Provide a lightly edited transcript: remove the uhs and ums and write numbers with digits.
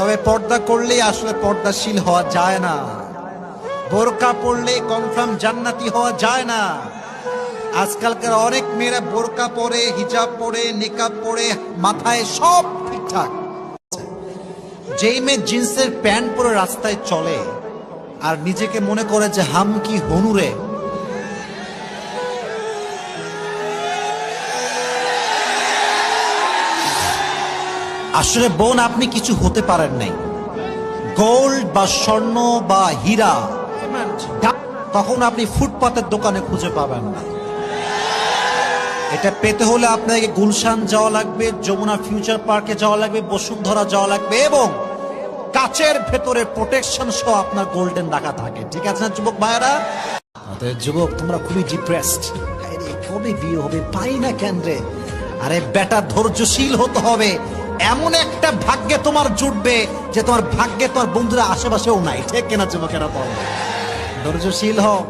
তবে পর্দা করলেই আসলে পর্দাশীল হওয়া যায় না। বোরকা পরলে কনফার্ম জান্নাতি হওয়া যায় না। আজকালকার অনেক মেয়েরা বোরকা পরে, হিজাব পরে, নিকাব পরে, মাথায় সব ঠিকঠাক। যেই মেয়ে জিন্সের প্যান্ট পরে রাস্তায় চলে আর নিজেকে মনে করে যে হাম কি হনুরে, আসলে বোন আপনি কিছু হতে পারেন নাই। গোল্ড বা স্বর্ণ বা হীরা তখন আপনি ফুটপাতের দোকানে খুঁজে পাবেন না। এটা পেতে হলে আপনাকে গুলশান যাওয়া লাগবে, যমুনা ফিউচার পার্কে যাওয়া লাগবে, বসুন্ধরা যাওয়া লাগবে, এবং কাচের ভেতরে প্রোটেকশন সহ আপনার গোল্ডেন রাখা থাকে। ঠিক আছে না যুবক ভাইয়েরা? যুবক তোমরা খুবই ডিপ্রেসড, কবে বিয়ে হবে, পাই না কেন রে? আরে বেটা ধৈর্যশীল হতে হবে। এমন একটা ভাগ্যে তোমার জুটবে যে তোমার ভাগ্যে তোমার বন্ধুরা আশেপাশেও নাই। ঠিক কিনা যুবকেরা? বল, ধৈর্যশীল হও।